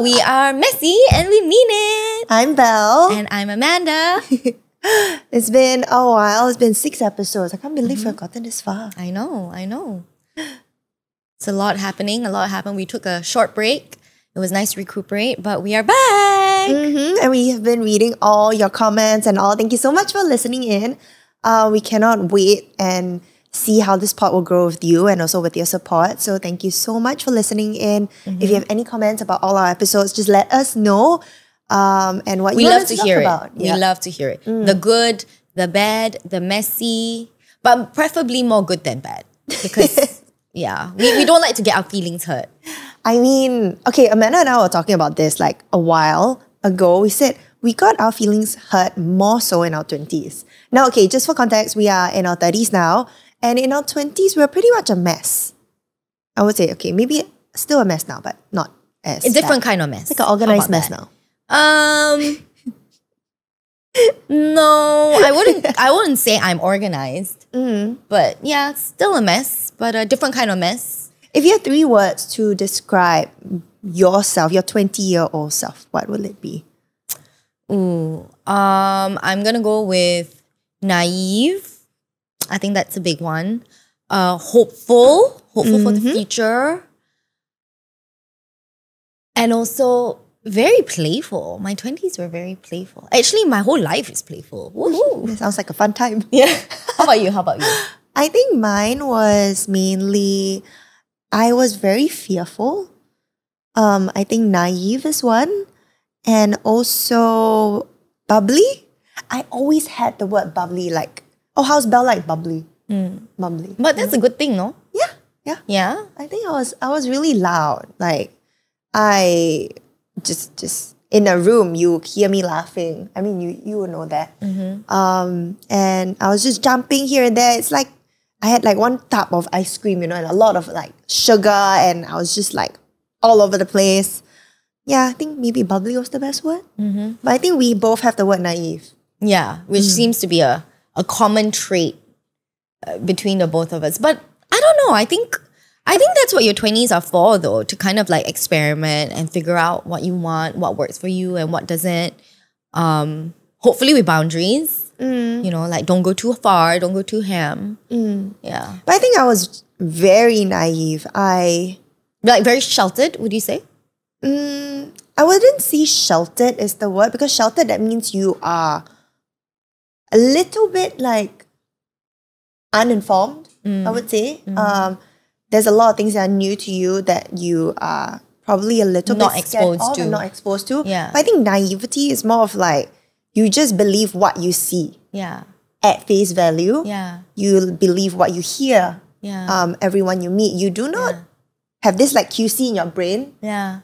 we are messy and we mean it. I'm Belle. And I'm Amanda. It's been a while. It's been 6 episodes. I can't believe we've gotten this far. I know. It's a lot happening. A lot happened. We took a short break. It was nice to recuperate, but we are back. And we have been reading all your comments and all. Thank you so much for listening in. We cannot wait and see how this pod will grow with you and also with your support. So thank you so much for listening in. If you have any comments about all our episodes, just let us know. And what We you love want to us hear talk it. about. We love to hear it. The good, the bad, the messy, but preferably more good than bad. Because, we don't like to get our feelings hurt. I mean, okay, Amanda and I were talking about this like a while ago. We said we got our feelings hurt more so in our 20s. Now, okay, just for context, we are in our 30s now. And in our 20s, we're pretty much a mess. I would say, okay, maybe still a mess now, but not as A different bad. kind of mess. It's like an organized mess now. No, I wouldn't say I'm organized. But yeah, still a mess, but a different kind of mess. If you had 3 words to describe yourself, your 20-year-old self, what will it be? I'm gonna go with naive. I think that's a big one. Hopeful for the future. And also very playful. My 20s were very playful. Actually, my whole life is playful. Woohoo! It sounds like a fun time. Yeah. How about you? I think mine was mainly, I was very fearful. I think naive is one. And also bubbly. I always had the word bubbly, like, oh, how's Belle like bubbly? Bubbly. But that's a good thing, no? Yeah. Yeah? I think I was really loud. Like, I just in a room, you hear me laughing. I mean, you would know that. And I was just jumping here and there. It's like I had like 1 tub of ice cream, and a lot of like sugar, and I was just like all over the place. Yeah, I think maybe bubbly was the best word. But I think we both have the word naive. Yeah, which seems to be a common trait between the both of us. But I don't know. I think that's what your 20s are for, though, to kind of like experiment and figure out what you want, what works for you and what doesn't. Hopefully with boundaries. Like don't go too far, don't go too ham. Yeah. But I think I was very naive. Like very sheltered, would you say? I wouldn't say sheltered is the word, because sheltered, that means you are a little bit like uninformed, I would say. There's a lot of things that are new to you that you are probably a little Not bit exposed scared to. of and not exposed to. Yeah. But I think naivety is more of like, you just believe what you see Yeah. at face value. Yeah. You believe what you hear. Yeah. Everyone you meet. You do not have this like QC in your brain. Yeah.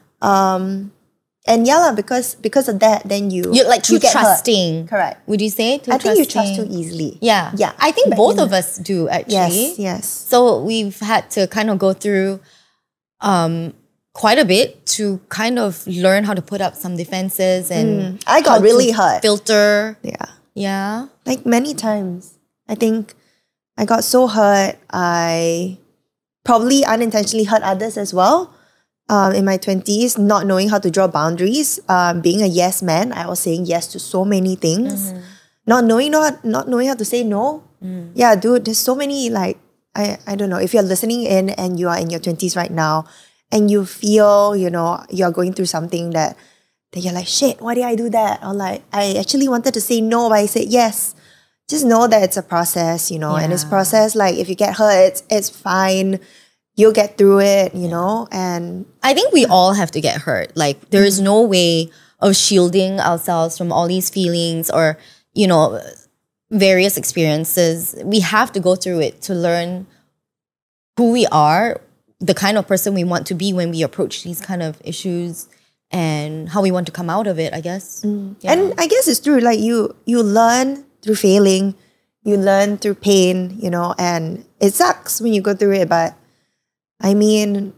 And because of that, then you You're get hurt. trusting. Correct. Would you say? I think you trust too easily. Yeah. Yeah. I think But both of us do, actually. Yes. So we've had to kind of go through quite a bit to kind of learn how to put up some defenses and I got how really to hurt. filter. Yeah. Yeah. Like many times. I think I got so hurt. I probably unintentionally hurt others as well. In my 20s, not knowing how to draw boundaries, being a yes man, I was saying yes to so many things. Not knowing how to say no. Yeah, dude, there's so many like, I don't know, if you're listening in and you are in your 20s right now and you feel, you're going through something that you're like, shit, why did I do that? Or like, I actually wanted to say no, but I said yes. Just know that it's a process, and it's process. Like if you get hurt, it's fine. You'll get through it, and I think we all have to get hurt. Like there is no way of shielding ourselves from all these feelings or, various experiences. We have to go through it to learn who we are, the kind of person we want to be when we approach these kind of issues and how we want to come out of it, I guess. Yeah. And I guess it's true. Like you learn through failing, you learn through pain, and it sucks when you go through it, but I mean,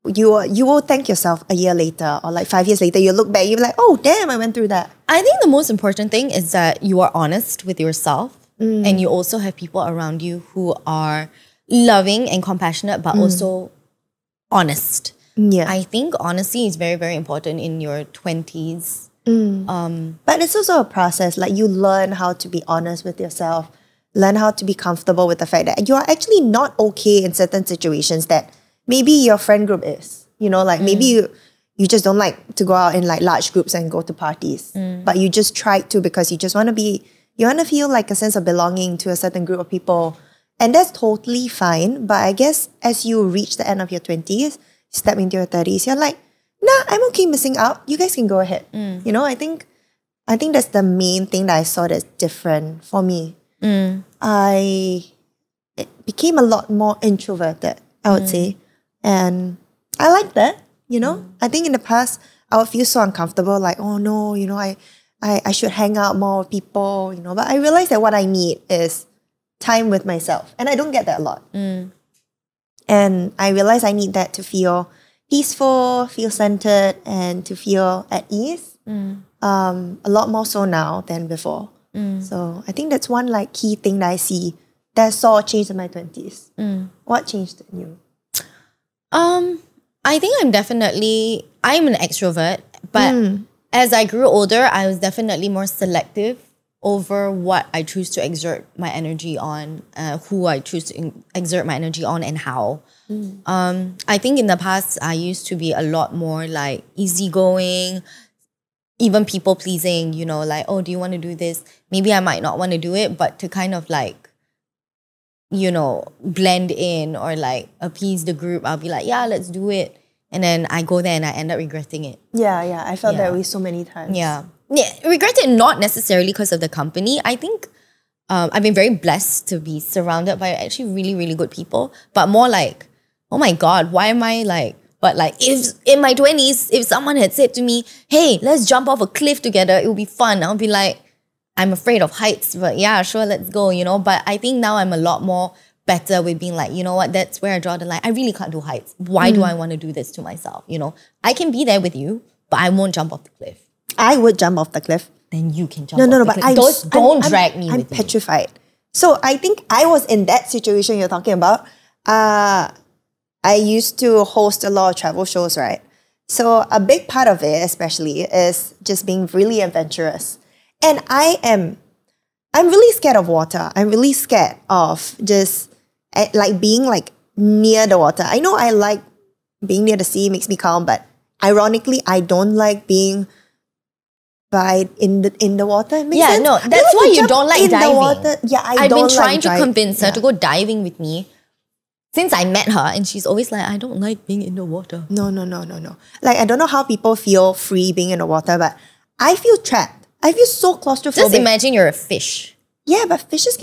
you will thank yourself a year later or like 5 years later. You look back, you're like, oh, damn, I went through that. I think the most important thing is that you are honest with yourself and you also have people around you who are loving and compassionate but also honest. Yeah. I think honesty is very, very important in your 20s. But it's also a process. Like you learn how to be honest with yourself, learn how to be comfortable with the fact that you are actually not okay in certain situations that maybe your friend group is. You know, like maybe you just don't like to go out in like large groups and go to parties. But you just try to because you just want to you want to feel like a sense of belonging to a certain group of people. And that's totally fine. But I guess as you reach the end of your 20s, step into your 30s, you're like, nah, I'm okay missing out. You guys can go ahead. You know, I think that's the main thing that I saw that's different for me. I became a lot more introverted, I would say. And I like that, you know. I think in the past, I would feel so uncomfortable, like, oh no, you know, I should hang out more with people, you know. But I realized that what I need is time with myself. And I don't get that a lot. And I realized I need that to feel peaceful, feel centered, and to feel at ease. A lot more so now than before. So I think that's one like key thing that I see that I saw change in my 20s. What changed in you? I think I'm an extrovert, but as I grew older, I was definitely more selective over what I choose to exert my energy on, who I choose to exert my energy on, and how. I think in the past, I used to be a lot more like easygoing, even people pleasing, you know, like, oh, do you want to do this? Maybe I might not want to do it, but to kind of like, you know, blend in or like appease the group, I'll be like, yeah, let's do it. And then I go there and I end up regretting it. Yeah, I felt that way so many times. Yeah, regret it not necessarily because of the company. I think I've been very blessed to be surrounded by actually really, really good people, but more like, oh my God, why am I like, but like if in my 20s, if someone had said to me, hey, let's jump off a cliff together, it would be fun. I'll be like, I'm afraid of heights, but yeah, sure, let's go, you know. But I think now I'm a lot more better with being like, you know what, that's where I draw the line. I really can't do heights. Why do I want to do this to myself? You know, I can be there with you, but I won't jump off the cliff. I would jump off the cliff. Then you can jump off the cliff. But don't drag me with you. I'm petrified. So I think I was in that situation you're talking about. I used to host a lot of travel shows, right? So a big part of it, especially, is just being really adventurous. And I'm really scared of water. I'm really scared of just like being like near the water. I know I like being near the sea, makes me calm, but ironically, I don't like being in the water. Makes sense? No, that's why you don't like diving. Water. Yeah, I've been trying to convince her to go diving with me since I met her, and she's always like, I don't like being in the water. No. Like, I don't know how people feel free being in the water, but I feel trapped. I feel so claustrophobic. Just imagine you're a fish. Yeah, but fishes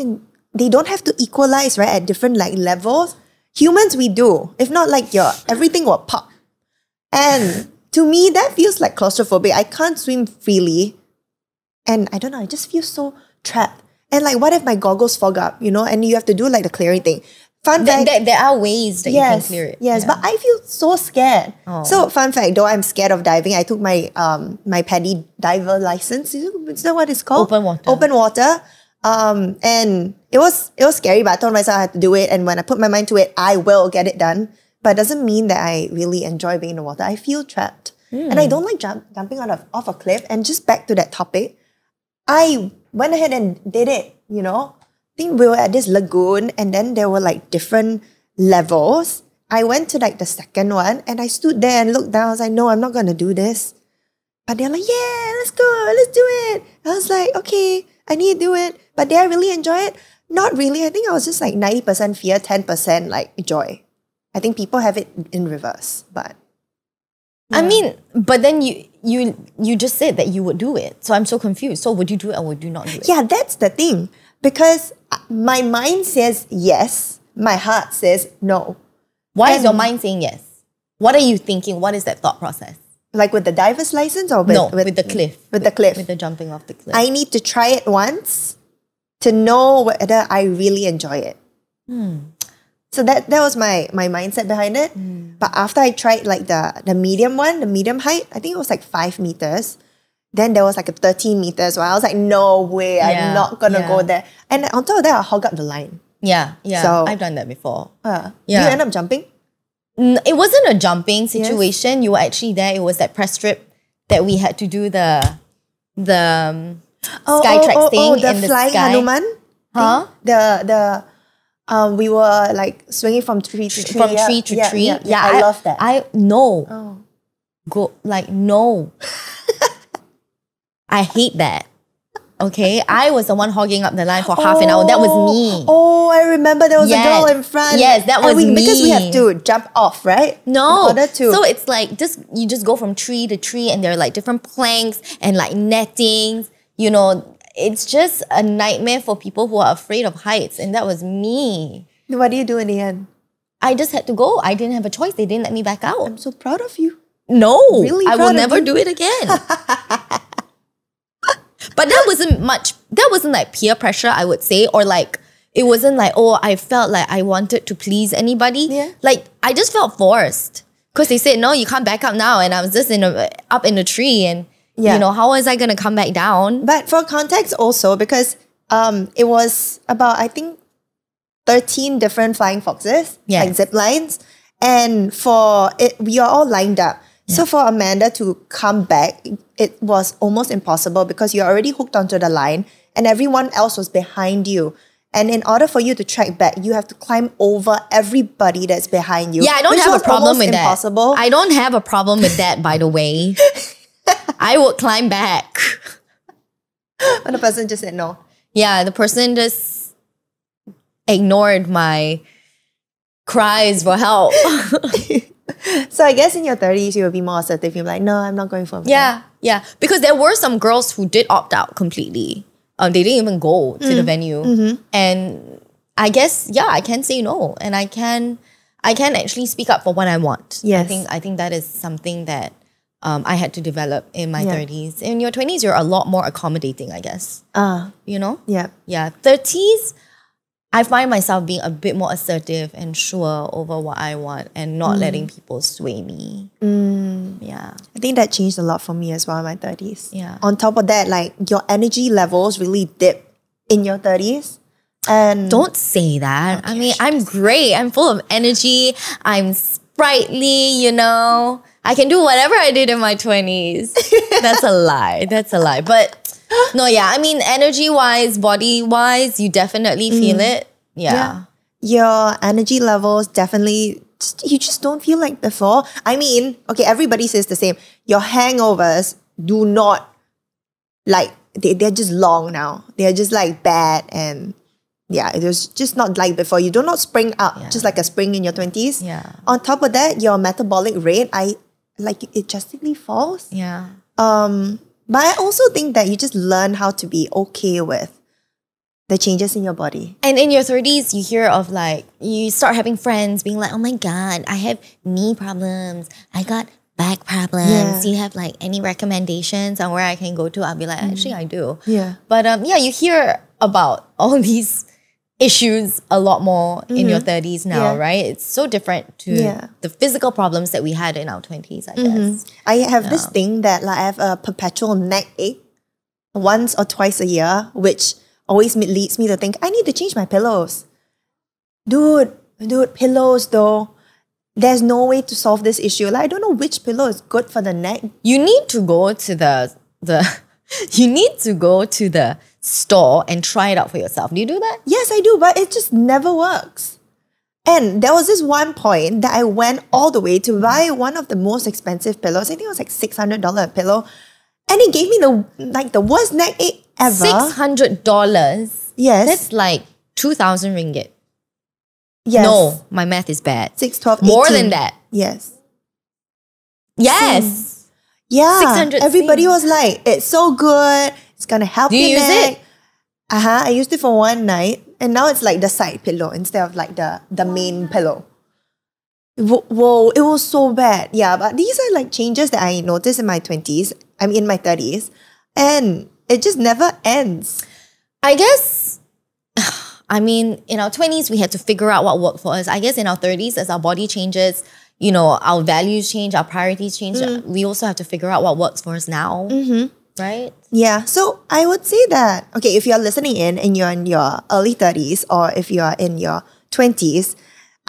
they don't have to equalize, right, at different like levels. Humans, we do. If not, like everything will pop. And to me, that feels like claustrophobic. I can't swim freely. And I don't know, I just feel so trapped. And like, what if my goggles fog up, you know, and you have to do like the clearing thing. Fun fact. There are ways that you can clear it. Yes, but I feel so scared. So fun fact, though I'm scared of diving, I took my my PADI diver license. Is that what it's called? Open water. And it was scary, but I told myself I had to do it. And when I put my mind to it, I will get it done. But it doesn't mean that I really enjoy being in the water. I feel trapped. And I don't like jumping off a cliff. And just back to that topic, I went ahead and did it, you know. I think we were at this lagoon and then there were like different levels. I went to like the second one and I stood there and looked down. I was like, no, I'm not going to do this. But they're like, yeah, let's go, let's do it. I was like, okay, I need to do it. But did I really enjoy it? Not really. I think I was just like 90% fear, 10% like joy. I think people have it in reverse, but... Yeah. I mean, but then you just said that you would do it. So I'm so confused. So would you do it or would you not do it? Yeah, that's the thing. Because my mind says yes, my heart says no. Why is your mind saying yes? What are you thinking? What is that thought process? Like with the driver's license or with the cliff? With the cliff. With the jumping off the cliff. I need to try it once to know whether I really enjoy it. So that was my mindset behind it. But after I tried like the medium one, the medium height, I think it was like 5 meters. Then there was like a 13 meters one. I was like, no way, I'm not going to go there. And on top of that, I hog up the line. Yeah. So, I've done that before. Do you end up jumping? It wasn't a jumping situation. You were actually there. It was that press trip that we had to do the Skytrack thing the in the flying sky. Hanuman? Huh? We were like swinging from tree to tree. From tree to tree. Yeah, I love that. No. No. I hate that. Okay, I was the one hogging up the line for half an hour. That was me. Oh, I remember there was a girl in front. Yes, that was me. Because we have to jump off, right? No. In order to. So it's like you just go from tree to tree, and there are like different planks and like nettings. You know, it's just a nightmare for people who are afraid of heights, and that was me. What do you do in the end? I just had to go. I didn't have a choice. They didn't let me back out. I'm so proud of you. No, really I will never do it again. But that wasn't like peer pressure, I would say, or like, it wasn't like, oh, I felt like I wanted to please anybody. Yeah. Like, I just felt forced. Because they said, no, you can't back up now. And I was just up in the tree. And, you know, how was I going to come back down? But for context also, because it was about, I think, 13 different flying foxes, like zip lines. And we are all lined up. So for Amanda to come back, it was almost impossible because you're already hooked onto the line and everyone else was behind you. And in order for you to track back, you have to climb over everybody that's behind you. Yeah, I don't have a problem with impossible. that. I don't have a problem with that, by the way. I would climb back. And the person just said no. Yeah, the person just ignored my cries for help. So I guess in your 30s, you will be more assertive. You're like, no, I'm not going for it. Yeah. Because there were some girls who did opt out completely. They didn't even go to the venue. And I guess, I can say no. And I can actually speak up for what I want. Yes. I think that is something that I had to develop in my 30s. In your 20s, you're a lot more accommodating, I guess. You know? Yeah. Yeah. 30s, I find myself being a bit more assertive and sure over what I want and not letting people sway me. Yeah. I think that changed a lot for me as well in my 30s. Yeah. On top of that, like your energy levels really dip in your 30s. And don't say that. Okay, I mean, I'm great. I'm full of energy. I'm sprightly, you know. I can do whatever I did in my 20s. That's a lie. But no, I mean, energy-wise, body-wise, you definitely feel it. Yeah. Your energy levels definitely, you just don't feel like before. I mean, okay, everybody says the same. Your hangovers do not, like, they're just long now. They're just like bad and it was just not like before. You do not spring up just like a spring in your 20s. Yeah. On top of that, your metabolic rate, it drastically falls. Yeah. But I also think that you just learn how to be okay with the changes in your body. And in your 30s, you hear of like, you start having friends being like, oh my God, I have knee problems. I got back problems. Yeah. Do you have like any recommendations on where I can go to? I'll be like, actually, I do. Yeah. But you hear about all these issues a lot more in your 30s now, right? It's so different to the physical problems that we had in our 20s, I guess. I have this thing that like I have a perpetual neck ache once or twice a year, which always leads me to think, I need to change my pillows. Dude, pillows though. There's no way to solve this issue. Like, I don't know which pillow is good for the neck. You need to go to the store and try it out for yourself. Do you do that? Yes, I do, but it just never works. And there was this one point that I went all the way to buy one of the most expensive pillows. I think it was like $600 a pillow. And it gave me the worst neck ache ever. $600? Yes. That's like 2,000 ringgit. Yes. No, my math is bad. 6, 12, 18. More than that. Yes. Yes. Yeah. 600 Everybody was like, it's so good. It's going to help your neck. Do you use it? I used it for one night. And now it's like the side pillow instead of like the main pillow. Whoa, it was so bad. Yeah, but these are like changes that I noticed in my 20s. I'm in my 30s. And it just never ends. I guess, I mean, in our 20s, we had to figure out what worked for us. I guess in our 30s, as our body changes, you know, our values change, our priorities change. We also have to figure out what works for us now. Right? Yeah. So I would say that, okay, if you're listening in and you're in your early 30s or if you're in your 20s,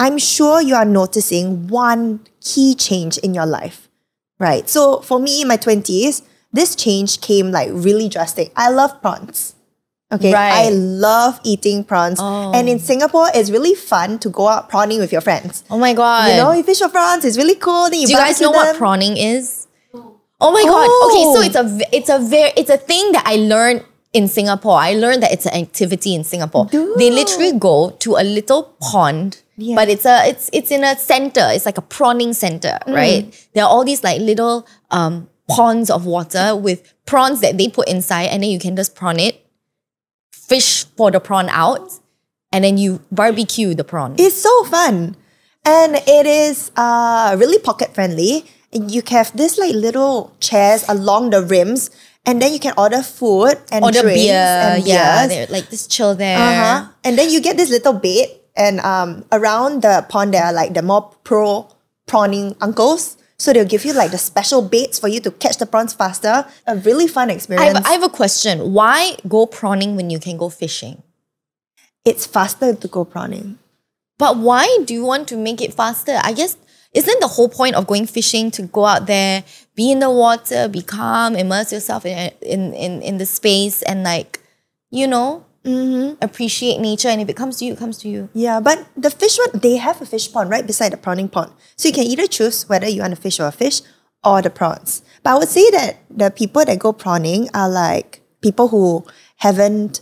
I'm sure you are noticing one key change in your life, right? So for me in my 20s, this change came like really drastic. I love prawns. Okay, Right. I love eating prawns. And in Singapore, it's really fun to go out prawning with your friends. Oh my God. You know, you fish for prawns, it's really cool. Then you Do you guys barbecue know what them. prawning is? Oh my God. Okay, so it's a thing that I learned in Singapore. I learned that it's an activity in Singapore. Dude. They literally go to a little pond, Yeah. but it's in a center. It's like a prawning center, right? There are all these like little ponds of water with prawns that they put inside, and then you can just prawn it, fish for the prawn out, and then you barbecue the prawn. It's so fun. And it is really pocket friendly. And you have this like little chairs along the rims, and then you can order food and Order drinks beer, and yeah, beers. they're like just chill there. And then you get this little bait, and around the pond there are like the more pro prawning uncles. So they'll give you like the special baits for you to catch the prawns faster. A really fun experience. I have a question. Why go prawning when you can go fishing? It's faster to go prawning. But why do you want to make it faster? I guess, isn't the whole point of going fishing to go out there, be in the water, be calm, immerse yourself in the space and like, you know, appreciate nature, and if it comes to you, it comes to you. Yeah, but the fish one, they have a fish pond right beside the prawning pond. So you can either choose whether you want to fish or a fish or the prawns. But I would say that the people that go prawning are like people who haven't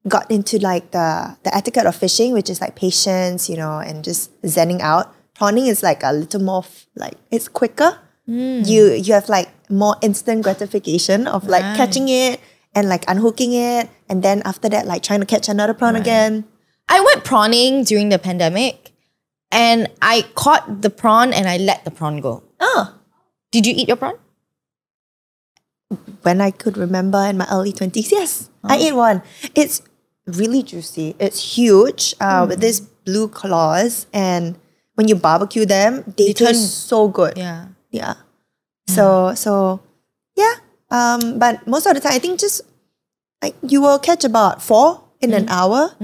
got into like the etiquette of fishing, which is like patience, you know, and just zenning out. Prawning is like a little more like, it's quicker. You have like more instant gratification of like catching it and like unhooking it, and then after that like trying to catch another prawn again. I went prawning during the pandemic, and I caught the prawn and I let the prawn go. Oh, Did you eat your prawn? when I could remember in my early 20s, yes, I ate one. It's really juicy. It's huge with these blue claws, and when you barbecue them, they taste so good. Yeah. Yeah. So yeah. But most of the time, I think just like you will catch about 4 in an hour.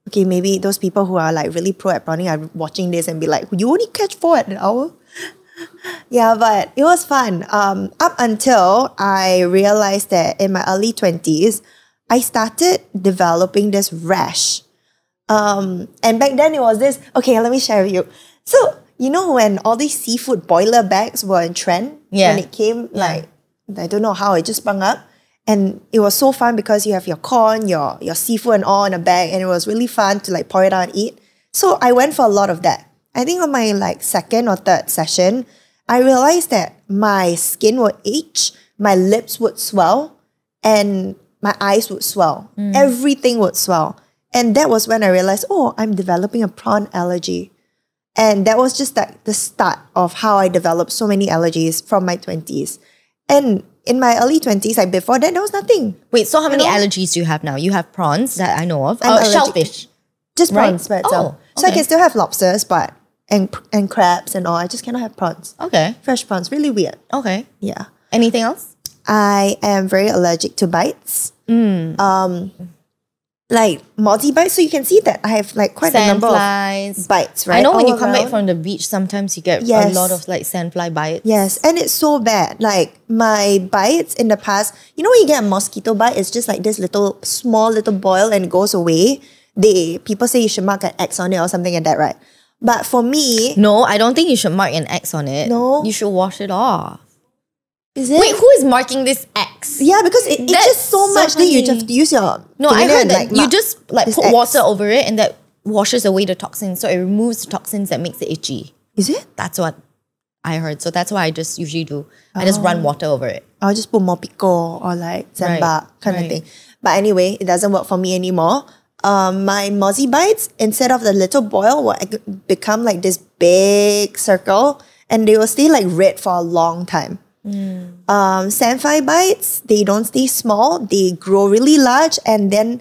Okay, maybe those people who are like really pro at prawning are watching this and be like, you only catch 4 at an hour? Yeah, but it was fun. Up until I realized that in my early 20s, I started developing this rash. And back then it was this, okay, let me share with you. So, you know when all these seafood boiler bags were in trend? Yeah. When it came, like, I don't know how, it just sprung up. And it was so fun because you have your corn, your seafood and all in a bag, and it was really fun to like pour it out and eat. So I went for a lot of that. I think on my like second or third session, I realized that my skin would itch, my lips would swell, and my eyes would swell. Everything would swell. And that was when I realized, oh, I'm developing a prawn allergy. And that was just like the start of how I developed so many allergies from my 20s. And in my early 20s, like before that, there was nothing. Wait, so how many allergies do you have now? You have prawns that I know of. I'm allergic- Shellfish. Just Right? prawns by itself. Oh, So I okay. can still have lobsters, but and crabs and all. I just cannot have prawns. Okay. Fresh prawns, really weird. Okay. Yeah. Anything else? I am very allergic to bites. Like multi bites. So you can see that I have like quite a number of Sandflies. bites, right? I know when all you come back around. from the beach, sometimes you get a Yes. lot of like sandfly bites. Yes, and it's so bad. Like my bites in the past, you know when you get a mosquito bite, it's just like this little small little boil and it goes away. People say you should mark an X on it or something like that, right? But for me, No, I don't think you should mark an X on it. No? You should wash it off. is it? Wait, who is marking this X? Yeah, because it That's itches so so much. Then you funny. just have to use your No, I fingernail heard and, that like, you mark just like this put X. water over it and that washes away the toxins. So it removes the toxins that makes it itchy. Is it? That's what I heard. So that's what I just usually do. I just run water over it. I'll just put more pico or like zamba kind of right. thing. But anyway, it doesn't work for me anymore. My mozzie bites, instead of the little boil, will become like this big circle, and they will stay like red for a long time. Sandfly bites, they don't stay small, they grow really large, and then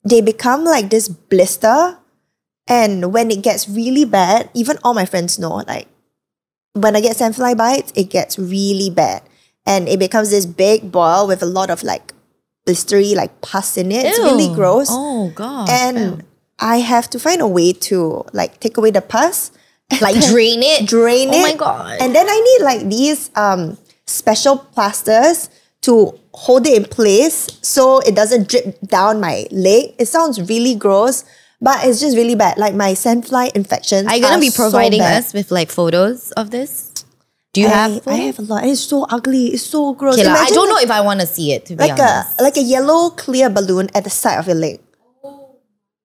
they become like this blister. And when it gets really bad, even all my friends know, like when I get sandfly bites, it gets really bad. And it becomes this big boil with a lot of like blistery like pus in it. It's really Ew. gross. Oh, God. And I have to find a way to like take away the pus. Like drain it? Drain it. Oh my God. And then I need like these special plasters to hold it in place so it doesn't drip down my leg. It sounds really gross, but it's just really bad. Like my sandfly infections Are you gonna be providing so bad. us with like photos of this? Do you have? I have a lot. It's so ugly. It's so gross. Okay, I Imagine don't know if I want to see it, to be honest. like a yellow clear balloon at the side of your leg.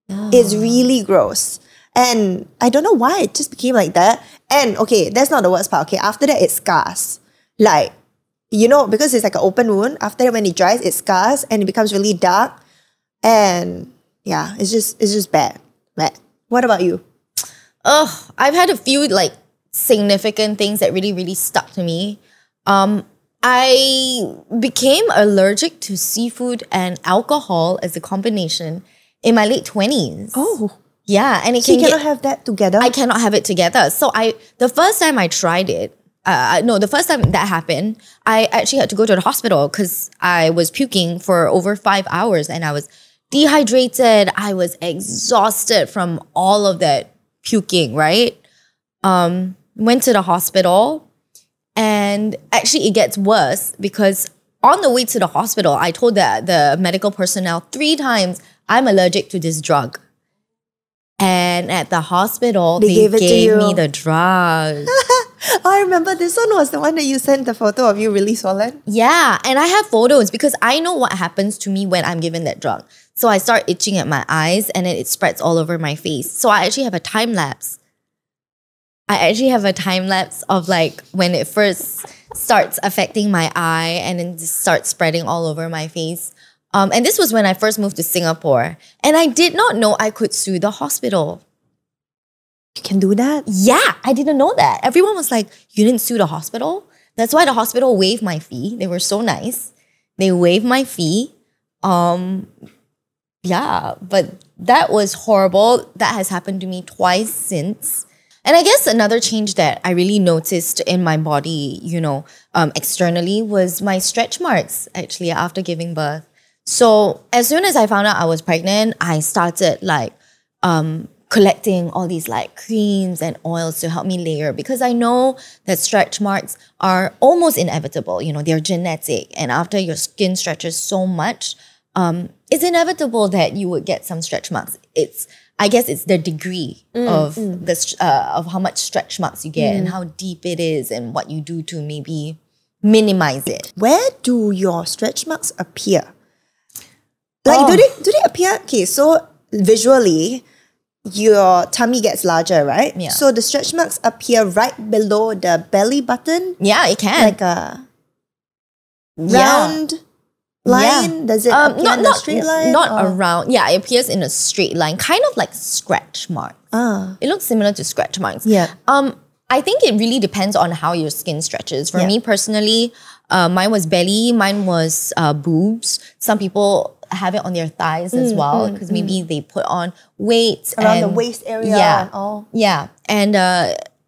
It's really gross. And I don't know why it just became like that. And okay, that's not the worst part. Okay, after that, it scars. Like, you know, because it's like an open wound. After that, when it dries, it scars and it becomes really dark. And yeah, it's just bad. Bad. What about you? I've had a few like significant things that really, really stuck to me. I became allergic to seafood and alcohol as a combination in my late 20s. Oh. Yeah, and it So can you cannot have that together? I cannot have it together. So the first time I tried it, the first time that happened, I actually had to go to the hospital because I was puking for over 5 hours and I was dehydrated. I was exhausted from all of that puking, right? Went to the hospital and actually it gets worse because on the way to the hospital, I told the medical personnel 3 times, I'm allergic to this drug. And at the hospital, they gave me the drug. I remember this one was the one that you sent the photo of you really swollen. Yeah, and I have photos because I know what happens to me when I'm given that drug. So I start itching at my eyes and then it spreads all over my face. So I actually have a time lapse. Of like when it first starts affecting my eye and then just starts spreading all over my face. And this was when I first moved to Singapore. And I did not know I could sue the hospital. You can do that? Yeah, I didn't know that. Everyone was like, you didn't sue the hospital? That's why the hospital waived my fee. They were so nice. They waived my fee. Yeah, but that was horrible. That has happened to me twice since. And I guess another change that I really noticed in my body, you know, externally was my stretch marks actually after giving birth. So as soon as I found out I was pregnant, I started like collecting all these like creams and oils to help me layer because I know that stretch marks are almost inevitable. You know, they're genetic. And after your skin stretches so much, it's inevitable that you would get some stretch marks. I guess it's the degree of how much stretch marks you get and how deep it is and what you do to maybe minimize it. Where do your stretch marks appear? Like, do they appear? Okay, so visually, your tummy gets larger, right? Yeah. So the stretch marks appear right below the belly button. Yeah, it can. Like a round line? Does it appear in a straight line? Not around. Yeah, it appears in a straight line, kind of like stretch marks. It looks similar to stretch marks. Yeah. I think it really depends on how your skin stretches. For me personally, mine was belly, mine was boobs. Some people have it on their thighs as well because maybe they put on weight. Around the waist area and all. Yeah. And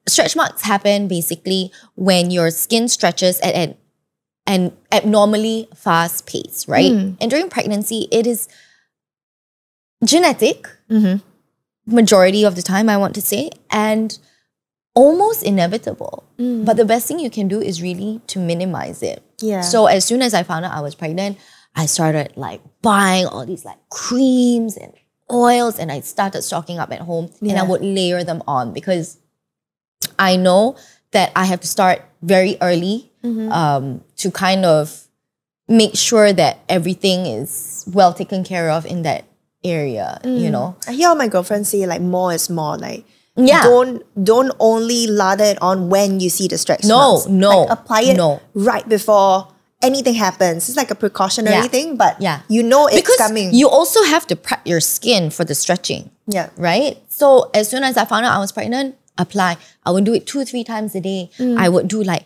stretch marks happen basically when your skin stretches at an abnormally fast pace, right? And during pregnancy, it is genetic, majority of the time, I want to say, and almost inevitable. But the best thing you can do is really to minimize it. Yeah. So as soon as I found out I was pregnant, I started like buying all these like creams and oils and I started stocking up at home and I would layer them on because I know that I have to start very early to kind of make sure that everything is well taken care of in that area, you know. I hear all my girlfriends say like more is more. Like don't only lather it on when you see the stretch marks. Like, apply it right before anything happens. It's like a precautionary thing, but you know it's because coming. You also have to prep your skin for the stretching. Yeah. Right? So as soon as I found out I was pregnant, apply. I would do it 2-3 times a day. I would do like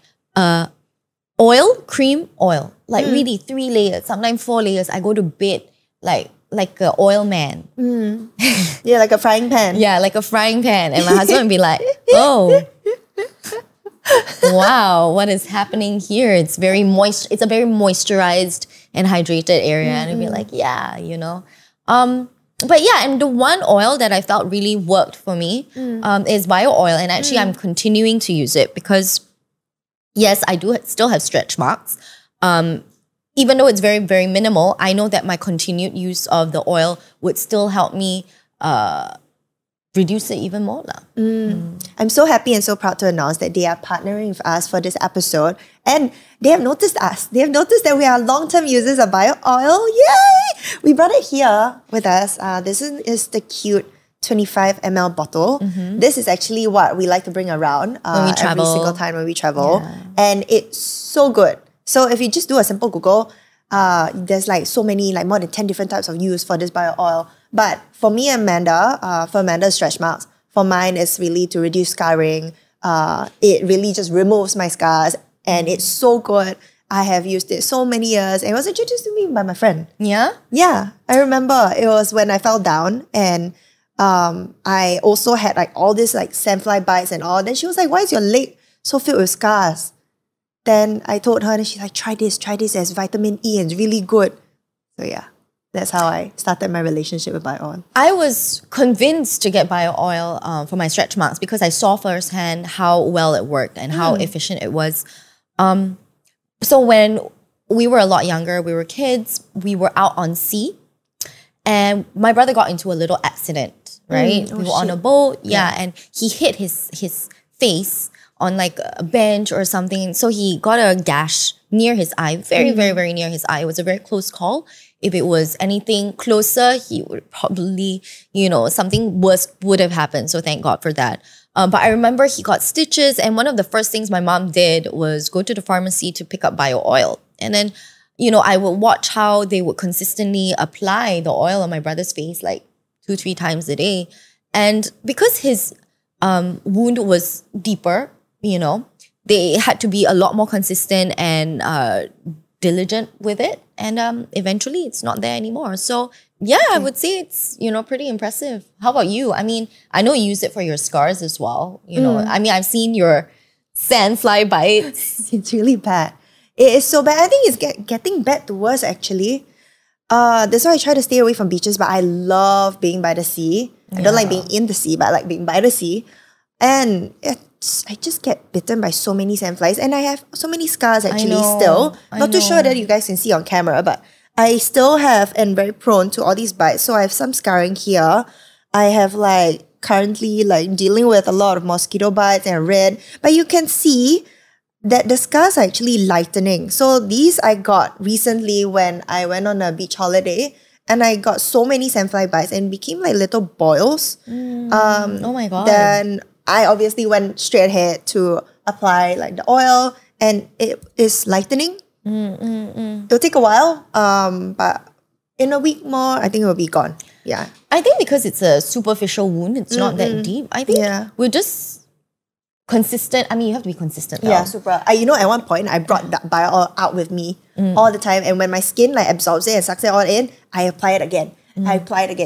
oil, cream, oil. Like really 3 layers, sometimes 4 layers. I go to bed like an oil man. Yeah, like a frying pan. Yeah, like a frying pan. And my husband would be like, oh, wow, what is happening here? It's very moist. It's a very moisturized and hydrated area. And I'd be like, yeah, you know. But yeah, and the one oil that I felt really worked for me is bio oil. And actually, I'm continuing to use it because, yes, I do still have stretch marks. Even though it's very, very minimal, I know that my continued use of the oil would still help me reduce it even more. I'm so happy and so proud to announce that they are partnering with us for this episode. And they have noticed us. They have noticed that we are long-term users of bio oil. Yay! We brought it here with us. This is the cute 25 ml bottle. This is actually what we like to bring around When we travel. every single time when we travel. And it's so good. So if you just do a simple Google, there's like so many, like more than 10 different types of use for this bio oil. But for me and Amanda, for Amanda's stretch marks, for mine it's really to reduce scarring. It really just removes my scars and it's so good. I have used it so many years and it was introduced to me by my friend. Yeah? Yeah, I remember it was when I fell down and I also had like all this like sandfly bites and all. Then she was like, why is your leg so filled with scars? Then I told her and she's like, try this, there's vitamin E and it's really good. So yeah, that's how I started my relationship with bio oil. I was convinced to get bio oil for my stretch marks because I saw firsthand how well it worked and how efficient it was. So when we were a lot younger, we were kids, we were out on sea and my brother got into a little accident, right? We were on a boat, and he hit his face on like a bench or something. So he got a gash near his eye, very, very, very near his eye. It was a very close call. If it was anything closer, he would probably, something worse would have happened. So thank God for that. But I remember he got stitches and one of the first things my mom did was go to the pharmacy to pick up bio oil. And then, I would watch how they would consistently apply the oil on my brother's face like 2-3 times a day. And because his wound was deeper, they had to be a lot more consistent and diligent with it. And eventually it's not there anymore. So yeah, I would say it's, pretty impressive. How about you? I mean, I know you use it for your scars as well. I mean, I've seen your sandfly bites. It's really bad. It is so bad. I think it's getting bad to worse actually. That's why I try to stay away from beaches, but I love being by the sea. I don't like being in the sea, but I like being by the sea. And I just get bitten by so many sandflies and I have so many scars actually still. Not too sure that you guys can see on camera, but I still have and very prone to all these bites. So I have some scarring here. I have like currently like dealing with a lot of mosquito bites and red, but you can see that the scars are actually lightening. So these I got recently when I went on a beach holiday and I got so many sandfly bites and became like little boils. Oh my God. Then I obviously went straight ahead to apply like the oil and it is lightening. It'll take a while, but in a week more, I think it will be gone. Yeah. I think because it's a superficial wound, it's not that deep. I think we're just consistent. I mean, you have to be consistent. Yeah, super. At one point, I brought that bio oil out with me all the time. And when my skin like absorbs it and sucks it all in, I apply it again.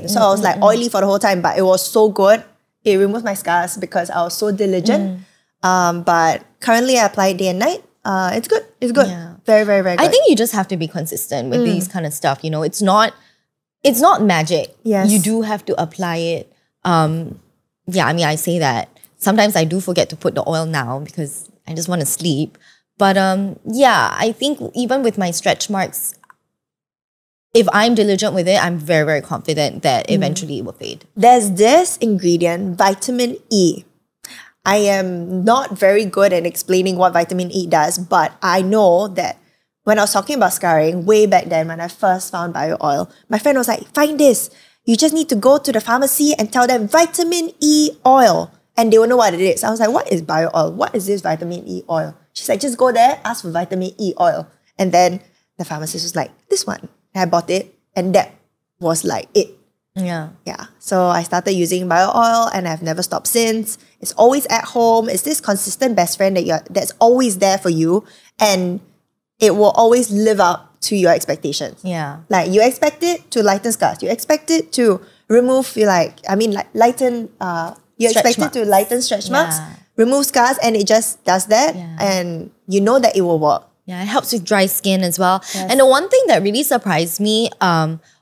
So I was like oily for the whole time, but it was so good. It removed my scars because I was so diligent. But currently I apply it day and night. It's good. It's good. Yeah. Very, very, very good. I think you just have to be consistent with these kind of stuff. It's not magic. Yes. You do have to apply it. I mean, I say that. Sometimes I do forget to put the oil now because I just want to sleep. But I think even with my stretch marks, if I'm diligent with it, I'm very, very confident that eventually it will fade. There's this ingredient, vitamin E. I am not very good at explaining what vitamin E does, but I know that when I was talking about scarring, way back then when I first found bio oil, my friend was like, find this. You just need to go to the pharmacy and tell them vitamin E oil. And they will know what it is. I was like, what is bio oil? What is this vitamin E oil? She's like, just go there, ask for vitamin E oil. And then the pharmacist was like, this one. And I bought it and that was like it. Yeah. So I started using bio oil and I've never stopped since. It's always at home. It's this consistent best friend that's always there for you and it will always live up to your expectations. Yeah. Like you expect it to lighten scars. You expect it to remove lighten you expect it to lighten stretch marks, remove scars, and it just does that and you know that it will work. Yeah, it helps with dry skin as well. Yes. And the one thing that really surprised me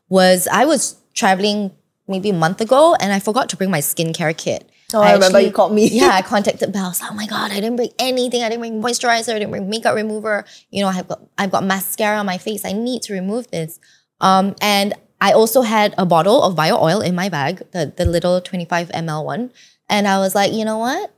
was I was traveling maybe a month ago, and I forgot to bring my skincare kit. Oh, I remember you called me. Yeah, I contacted Belle. I was like, oh my God, I didn't bring anything. I didn't bring moisturizer. I didn't bring makeup remover. You know, I've got mascara on my face. I need to remove this. And I also had a bottle of bio oil in my bag, the little 25 ml one. And I was like, you know what?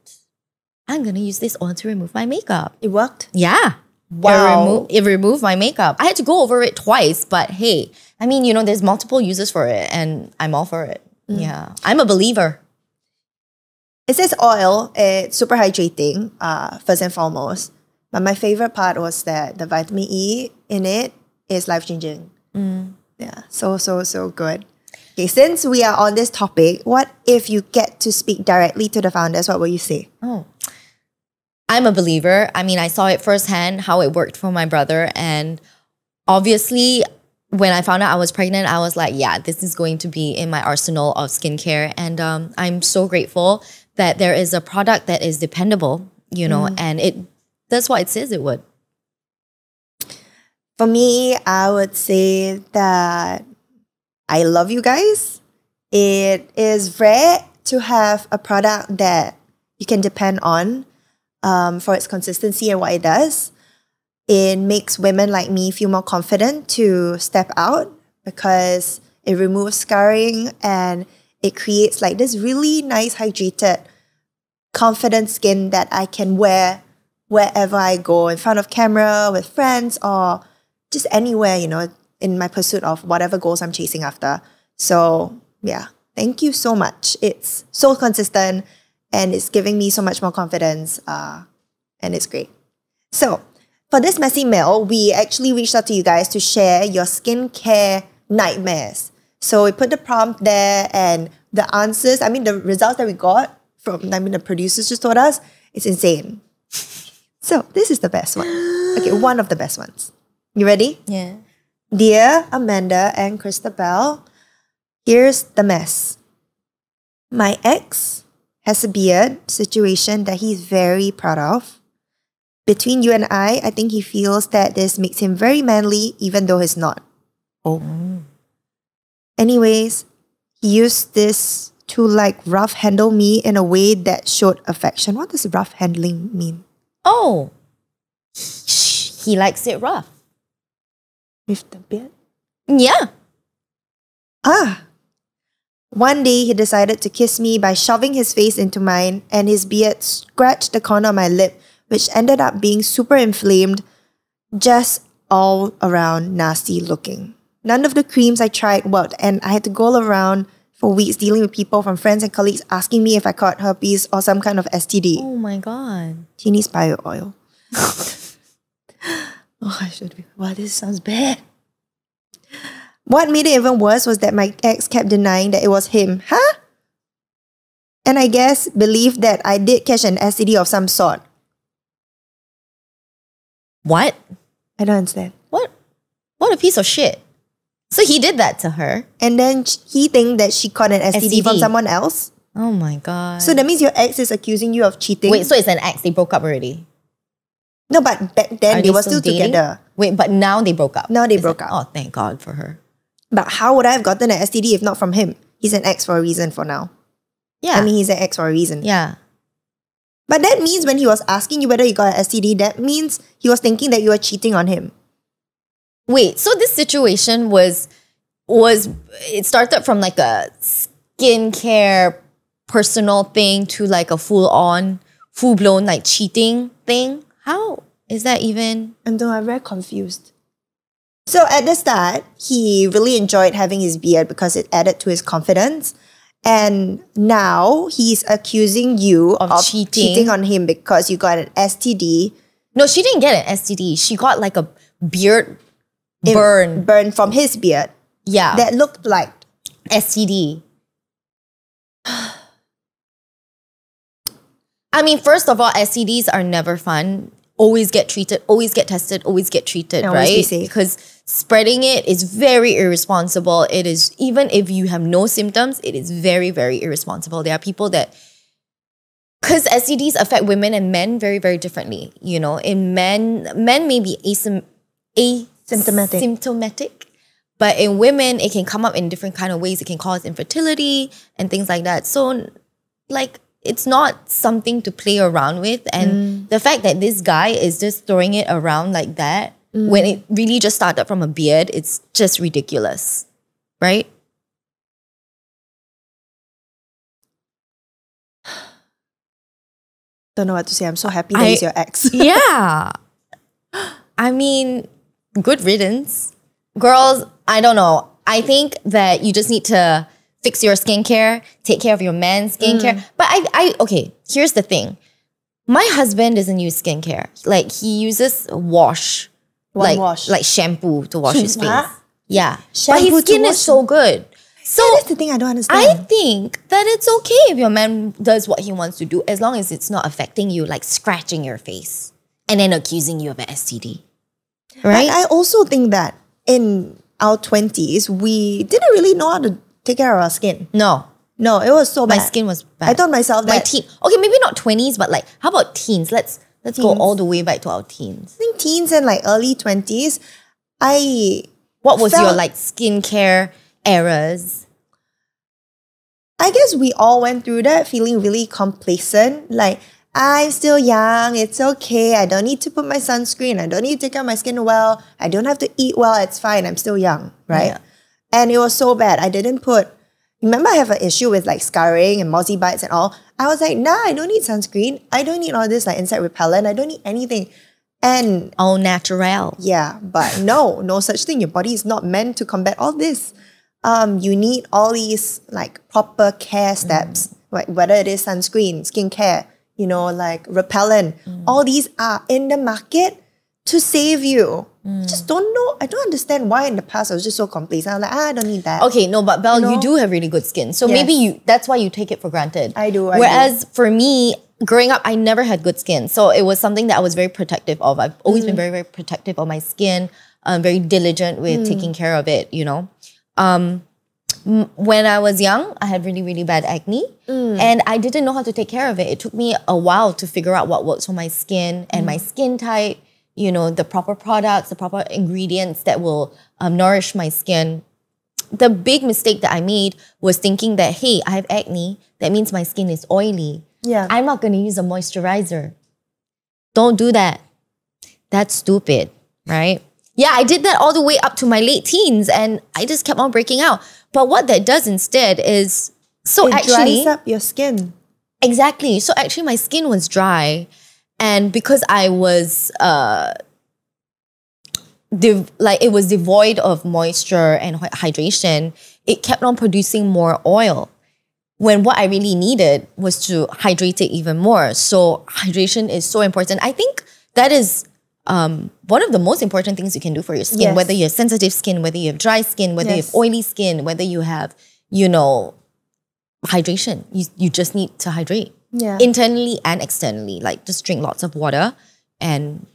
I'm going to use this oil to remove my makeup. It worked? Yeah. Wow. It removed my makeup. I had to go over it twice, but hey, I mean, you know, there's multiple uses for it and I'm all for it. Yeah. I'm a believer. It says oil, it's super hydrating, first and foremost. But my favorite part was that the vitamin E in it is life-changing. Yeah, so good. Okay, since we are on this topic, what if you get to speak directly to the founders? What will you say? Oh, I'm a believer. I mean, I saw it firsthand how it worked for my brother. And obviously, when I found out I was pregnant, I was like, yeah, this is going to be in my arsenal of skincare. And I'm so grateful that there is a product that is dependable, you know, and it does what it says it would. For me, I would say that I love you guys. It is rare to have a product that you can depend on for its consistency and what it does. It makes women like me feel more confident to step out because it removes scarring and it creates like this really nice, hydrated, confident skin that I can wear wherever I go, in front of camera, with friends, or just anywhere, you know, in my pursuit of whatever goals I'm chasing after. So yeah, thank you so much. It's so consistent and it's giving me so much more confidence and it's great. So for this messy mail, we actually reached out to you guys to share your skincare nightmares. So we put the prompt there and the answers, I mean the results that we got from, the producers just told us, it's insane. So this is the best one. Okay, one of the best ones. You ready? Yeah. Dear Amanda and Christabel, here's the mess. My ex has a beard situation that he's very proud of. Between you and I think he feels that this makes him very manly even though he's not. Oh. Anyways, he used this to like rough handle me in a way that showed affection. What does rough handling mean? Oh, he likes it rough. With the beard? Yeah. One day he decided to kiss me by shoving his face into mine and his beard scratched the corner of my lip, which ended up being super inflamed, just all around nasty looking. None of the creams I tried worked and I had to go around for weeks dealing with people from friends and colleagues asking me if I caught herpes or some kind of STD. Oh my God. He needs bio oil. Oh, I should be. Wow, this sounds bad. What made it even worse was that my ex kept denying that it was him. Huh? And I guess believed that I did catch an STD of some sort. What? I don't understand. What a piece of shit. So he did that to her. And then he think that she caught an STD from someone else. Oh my God. So that means your ex is accusing you of cheating. Wait, so it's an ex. They broke up already. No, but back then they were still together. Wait, but now they broke up. Now they broke up. Oh, thank God for her. But how would I have gotten an STD if not from him? He's an ex for a reason for now. Yeah. I mean, he's an ex for a reason. Yeah. But that means when he was asking you whether you got an STD, that means he was thinking that you were cheating on him. Wait, so this situation was it started from like a skincare personal thing to like a full-blown like cheating thing? How is that even? And though I'm very confused. So at the start, he really enjoyed having his beard because it added to his confidence. And now he's accusing you of cheating on him because you got an STD. No, she didn't get an STD. She got like a beard burn from his beard. Yeah. That looked like STD. I mean, first of all, STDs are never fun. Always get treated, always get tested, always get treated, and right? Be safe. Because spreading it is very irresponsible. It is, even if you have no symptoms, it is very, very irresponsible. There are people that, because STDs affect women and men very, very differently. You know, in men may be asymptomatic, But in women, it can come up in different kind of ways. It can cause infertility and things like that. So like, it's not something to play around with. And the fact that this guy is just throwing it around like that, when it really just started from a beard, it's just ridiculous, right? Don't know what to say. I'm so happy that he's your ex. Yeah. I mean, good riddance. Girls, I don't know. I think that you just need to fix your skincare, take care of your man's skincare. But okay, here's the thing. My husband doesn't use skincare. Like, he uses wash. Like shampoo to wash his face. What? Yeah. Shampoo but his to skin wash? is so good. So That's the thing I don't understand. I think that it's okay if your man does what he wants to do, as long as it's not affecting you, like scratching your face and then accusing you of an STD. Right? I also think that in our 20s, we didn't really know how to take care of our skin. No. No, it was so bad. My skin was bad. I told myself My that teen. Okay, maybe not 20s, but like, how about teens? Let's go all the way back to our teens. I think teens and like early 20s, What was your felt- like skincare eras? I guess we all went through that feeling really complacent. Like, I'm still young, it's okay. I don't need to put my sunscreen. I don't need to take care of my skin well. I don't have to eat well. It's fine. I'm still young, right? Yeah. And it was so bad. I didn't put... Remember, I have an issue with like scarring and mozzie bites and all. I was like, nah, I don't need sunscreen. I don't need all this like insect repellent. I don't need anything. And All natural. yeah, but no such thing. Your body is not meant to combat all this. You need all these like proper care steps, like whether it is sunscreen, skincare, you know, like repellent. All these are in the market to save you. Just don't know. I don't understand why in the past I was just so complacent. I'm like, I don't need that. Okay, no, but Belle, You know? you do have really good skin. So Yes. maybe that's why you take it for granted. I do. Whereas for me, growing up, I never had good skin. So it was something that I was very protective of. I've always been very, very protective of my skin, very diligent with taking care of it, you know. When I was young, I had really, really bad acne. And I didn't know how to take care of it. It took me a while to figure out what works for my skin and my skin type, you know, the proper products, the proper ingredients that will nourish my skin. The big mistake that I made was thinking that, hey, I have acne. That means my skin is oily. Yeah. I'm not going to use a moisturizer. Don't do that. That's stupid, right? Yeah, I did that all the way up to my late teens and I just kept on breaking out. But what that does instead is, It dries up your skin. exactly. So actually my skin was dry. And because I was, it was devoid of moisture and hydration, it kept on producing more oil. When what I really needed was to hydrate it even more. So hydration is so important. I think that is one of the most important things you can do for your skin, Yes. whether you have sensitive skin, whether you have dry skin, whether you Yes. have oily skin, whether you have, you know, hydration. You just need to hydrate. Yeah. Internally and externally. Like, just drink lots of water and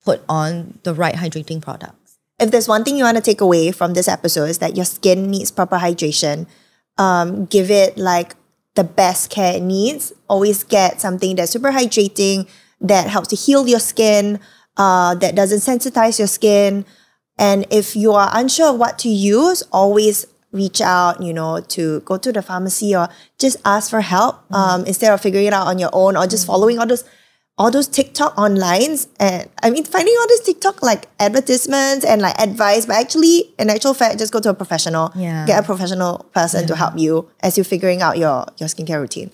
put on the right hydrating products. If there's one thing you want to take away from this episode is that your skin needs proper hydration. Give it like the best care it needs. Always get something that's super hydrating, that helps to heal your skin, that doesn't sensitize your skin. And if you are unsure of what to use, always reach out, you know, to go to the pharmacy or just ask for help instead of figuring it out on your own or just following all those TikTok onlines. And I mean, finding all this TikTok like advertisements and like advice, but actually, in actual fact, just go to a professional. Yeah. Get a professional person to help you as you're figuring out your skincare routine.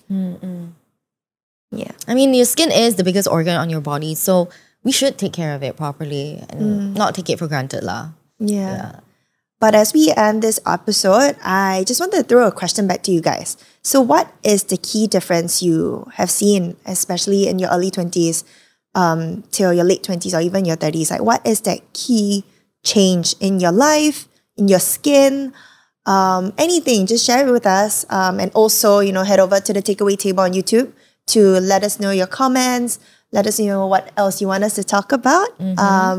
Yeah. I mean, your skin is the biggest organ on your body, so we should take care of it properly and not take it for granted lah. Yeah. But as we end this episode, I just wanted to throw a question back to you guys. So what is the key difference you have seen, especially in your early 20s till your late 20s or even your 30s? Like, what is that key change in your life, in your skin, anything? Just share it with us. And also, you know, head over to the Takeaway Table on YouTube to let us know your comments. Let us know what else you want us to talk about.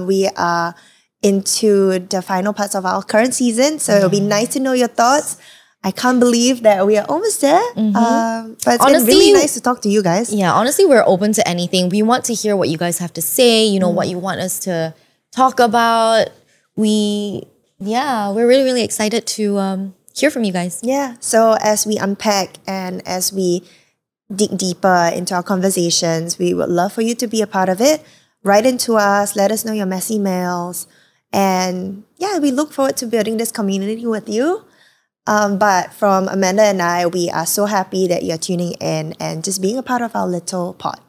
We are into the final parts of our current season, so it'll be nice to know your thoughts. I can't believe that we are almost there. But it's been really nice to talk to you guys. Yeah, honestly, we're open to anything. We want to hear what you guys have to say, you know, what you want us to talk about. We yeah, we're really, really excited to hear from you guys. Yeah. So as we unpack and as we dig deeper into our conversations, we would love for you to be a part of it. Write into us, let us know your messy mails. And yeah, we look forward to building this community with you. But from Amanda and I, we are so happy that you're tuning in and just being a part of our little pod.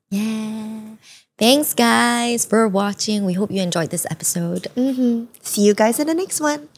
Yeah. Thanks, guys, for watching. We hope you enjoyed this episode. See you guys in the next one.